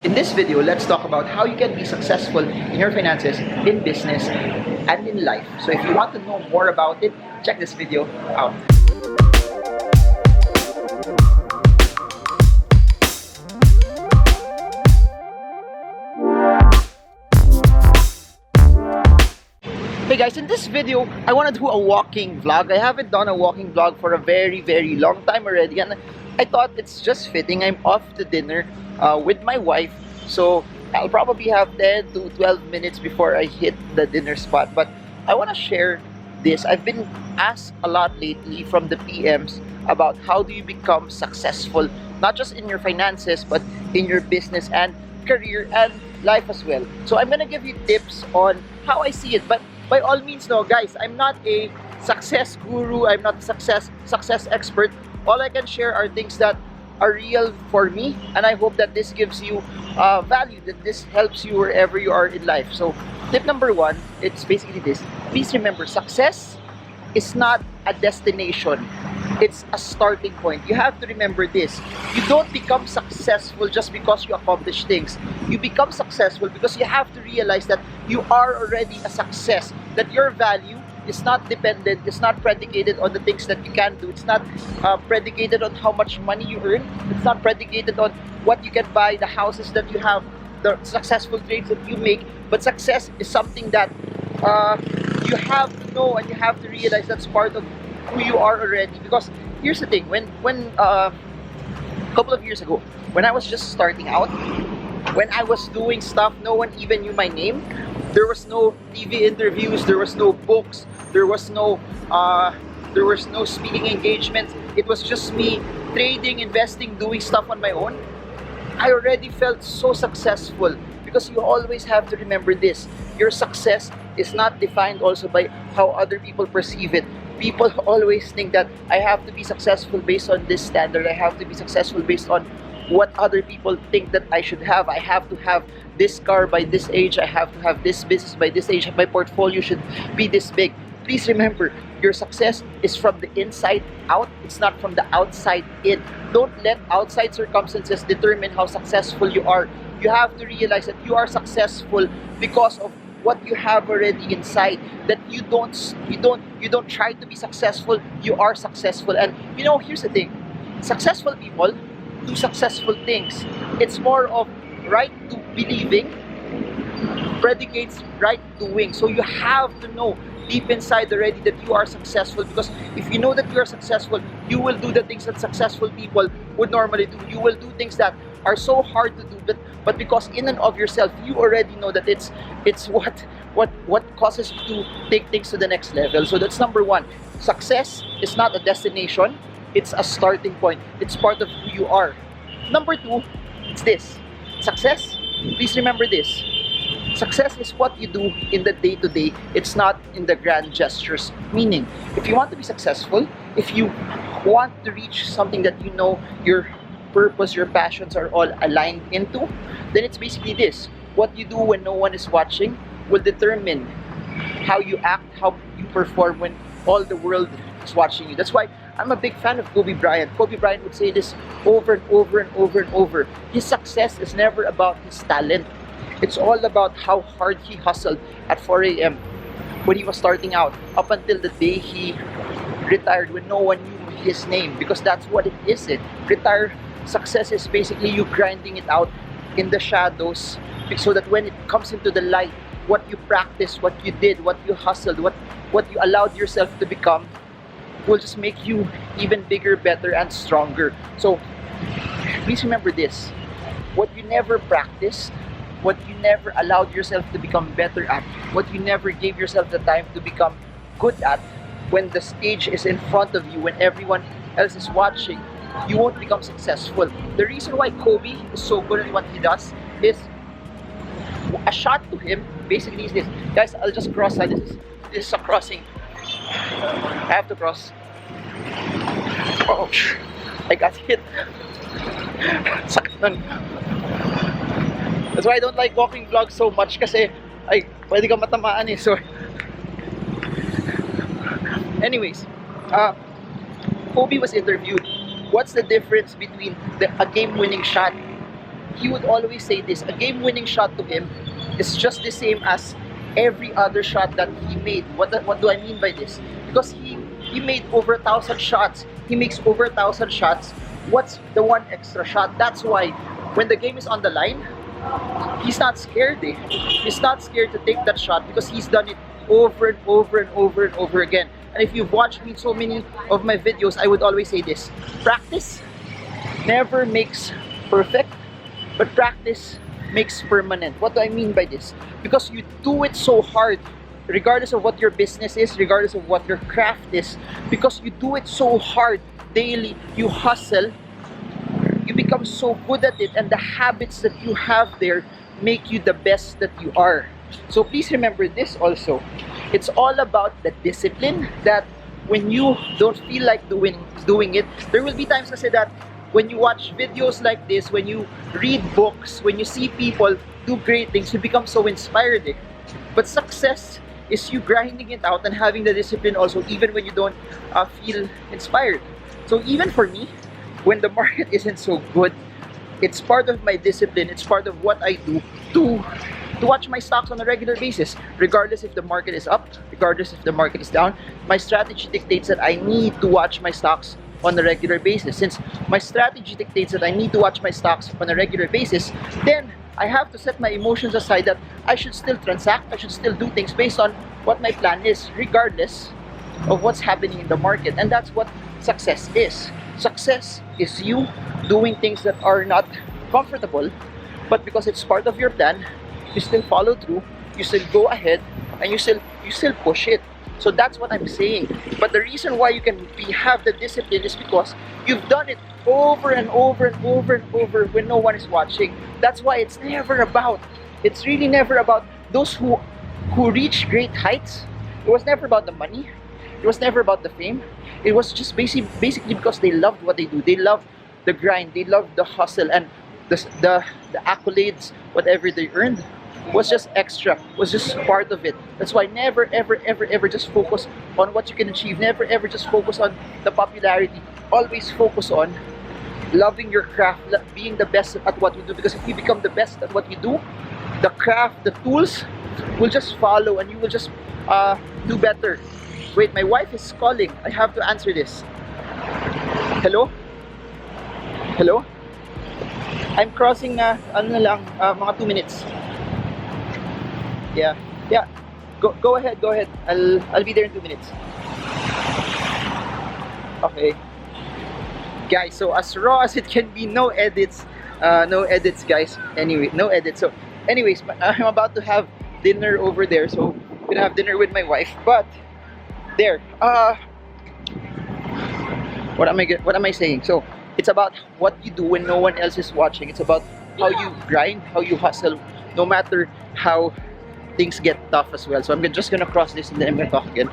In this video, let's talk about how you can be successful in your finances, in business, and in life. So if you want to know more about it, check this video out. Hey guys, in this video, I want to do a walking vlog. I haven't done a walking vlog for a very long time already, and I thought it's just fitting. I'm off to dinner with my wife, so I'll probably have 10 to 12 minutes before I hit the dinner spot. But I want to share this. I've been asked a lot lately from the PMs about how do you become successful, not just in your finances, but in your business and career and life as well. So I'm gonna give you tips on how I see it, but by all means, no, guys, I'm not a success guru. I'm not a success expert. All I can share are things that are real for me, and I hope that this gives you value, that this helps you wherever you are in life. So tip number one, it's basically this. Please remember, success is not a destination. It's a starting point. You have to remember this. You don't become successful just because you accomplish things. You become successful because you have to realize that you are already a success, that your value is not dependent, it's not predicated on the things that you can do. It's not predicated on how much money you earn. It's not predicated on what you can buy, the houses that you have, the successful trades that you make. But success is something that you have to know, and you have to realize that's part of who you are already. Because here's the thing, when a couple of years ago, when I was just starting out, when I was doing stuff no one even knew my name, there was no TV interviews, there was no books, there was no speaking engagements. It was just me trading, investing, doing stuff on my own. I already felt so successful, because you always have to remember this. Your success is not defined also by how other people perceive it. People always think that I have to be successful based on this standard. I have to be successful based on what other people think that I should have. I have to have this car by this age. I have to have this business by this age. My portfolio should be this big. Please remember, your success is from the inside out. It's not from the outside in. Don't let outside circumstances determine how successful you are. You have to realize that you are successful because of what you have already inside. That you don't try to be successful. You are successful. And you know, here's the thing. Successful people do successful things. It's more of right to believing predicates right doing. So you have to know deep inside already that you are successful, because if you know that you are successful, you will do the things that successful people would normally do. You will do things that are so hard to do, but because in and of yourself you already know that it's what causes you to take things to the next level. So that's number one. Success is not a destination, it's a starting point. It's part of who you are. Number two, it's this. Success, please remember this. Success is what you do in the day-to-day. It's not in the grand gestures. Meaning, if you want to be successful, if you want to reach something that you know your purpose, your passions are all aligned into, then it's basically this. What you do when no one is watching will determine how you act, how you perform when all the world is watching you. That's why I'm a big fan of Kobe Bryant. Kobe Bryant would say this over and over and over and over. His success is never about his talent. It's all about how hard he hustled at 4 a.m. when he was starting out, up until the day he retired when no one knew his name, because that's what it is. Retire success is basically you grinding it out in the shadows, so that when it comes into the light, what you practice, what you did, what you hustled, what you allowed yourself to become will just make you even bigger, better, and stronger. So please remember this. What you never practiced, what you never allowed yourself to become better at, what you never gave yourself the time to become good at, when the stage is in front of you, when everyone else is watching, you won't become successful. The reason why Kobe is so good at what he does is a shot to him basically is this. Guys, I'll just cross. This is a crossing. I have to cross. Oh, I got hit. Sakit nun. That's why I don't like walking vlogs so much, kasi ay pwede kang matamaan eh. So anyways, Kobe was interviewed. What's the difference between a game-winning shot he would always say this: a game-winning shot to him is just the same as every other shot that he made. What do I mean by this? Because he made over 1,000 shots. He makes over 1,000 shots. What's the one extra shot? That's why when the game is on the line, he's not scared. He's not scared to take that shot because he's done it over and over and over and over again. And if you've watched me in so many of my videos, I would always say this: practice never makes perfect, but practice makes permanent. What do I mean by this? Because you do it so hard, regardless of what your business is, regardless of what your craft is, because you do it so hard daily, you hustle, you become so good at it, and the habits that you have there make you the best that you are. So please remember this also. It's all about the discipline, that when you don't feel like doing it, there will be times kasi that when you watch videos like this, when you read books, when you see people do great things, you become so inspired. But success is you grinding it out and having the discipline also, even when you don't feel inspired. So even for me, when the market isn't so good, it's part of my discipline, it's part of what I do to watch my stocks on a regular basis, regardless if the market is up, regardless if the market is down. My strategy dictates that I need to watch my stocks on a regular basis. Since my strategy dictates that I need to watch my stocks on a regular basis, then I have to set my emotions aside, that I should still transact, I should still do things based on what my plan is, regardless of what's happening in the market. And that's what success is. Success is you doing things that are not comfortable, but because it's part of your plan, you still follow through, you still go ahead, and you still push it. So that's what I'm saying. But the reason why you can have the discipline is because you've done it over and over and over and over when no one is watching. That's why it's really never about those who reach great heights. It was never about the money. It was never about the fame. It was just basically because they loved what they do. They loved the grind. They loved the hustle, and the accolades, whatever they earned, was just extra, was just part of it. That's why never ever just focus on what you can achieve. Never ever just focus on the popularity. Always focus on loving your craft, being the best at what you do. Because if you become the best at what you do, the craft, the tools will just follow, and you will just do better. Wait, my wife is calling. I have to answer this. Hello? Hello? I'm crossing na, mga 2 minutes. Yeah. Go ahead. I'll be there in 2 minutes. Okay. Guys, so as raw as it can be, no edits, guys. Anyway, no edits. So, anyways, I'm about to have dinner over there. So, I'm gonna have dinner with my wife. But there. What am I saying? So, it's about what you do when no one else is watching. It's about how you grind, how you hustle, no matter how things get tough as well. So I'm just gonna cross this and then I'm gonna talk again.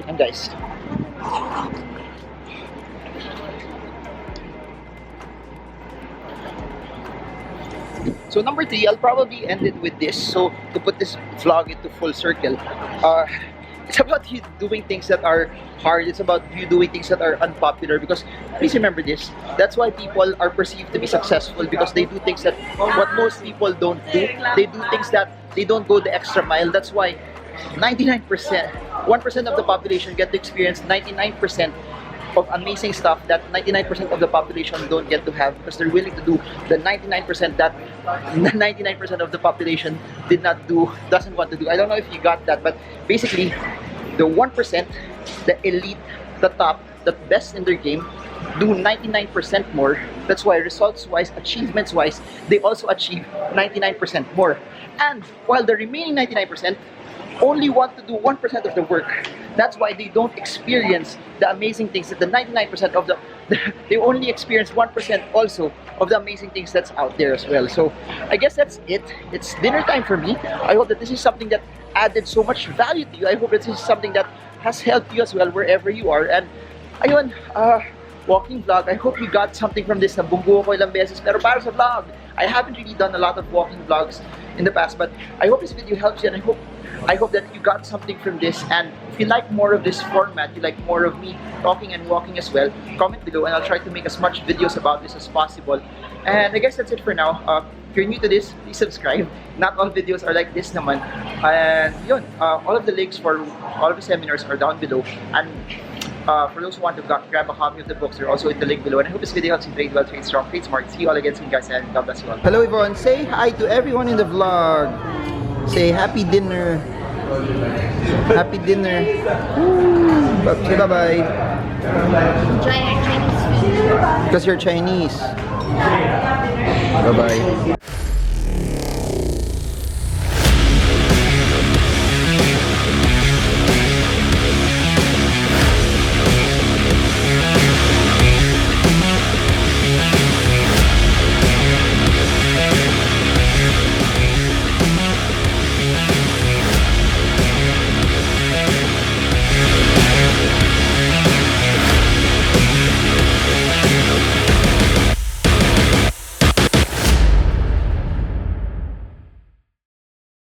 And guys, so number 3, I'll probably end it with this. So to put this vlog into full circle, it's about you doing things that are hard. It's about you doing things that are unpopular. Because please remember this: that's why people are perceived to be successful, because they do things that what most people don't do. They do things that they don't go the extra mile. That's why 99%, 1% of the population get to experience 99% of amazing stuff that 99% of the population don't get to have, because they're willing to do the 99% that 99% of the population doesn't want to do. I don't know if you got that, but basically the 1%, the elite, the top, the best in their game do 99% more. That's why results-wise, achievements-wise, they also achieve 99% more. And while the remaining 99% only want to do 1% of the work. That's why they don't experience the amazing things that the 99% of they only experience 1% also of the amazing things that's out there as well. So I guess that's it. It's dinner time for me. I hope that this is something that added so much value to you. I hope that this is something that has helped you as well wherever you are. And ayun, walking vlog. I hope you got something from this. Nabunggo ko ilang beses, pero para sa vlog, I haven't really done a lot of walking vlogs in the past, but I hope this video helps you, and I hope that you got something from this. And if you like more of this format, you like more of me talking and walking as well, comment below and I'll try to make as much videos about this as possible. And I guess that's it for now. If you're new to this, please subscribe. Not all videos are like this naman. And yun, all of the links for all of the seminars are down below. And for those who want to grab a copy of the books, they're also in the link below. And I hope this video helps you trade well, trade strong, trade smart. See you all again soon, guys, and God bless you all. Hello everyone, say hi to everyone in the vlog. Say happy dinner. Happy dinner. Say bye-bye. Enjoy our Chinese food. Because you're Chinese. Bye-bye.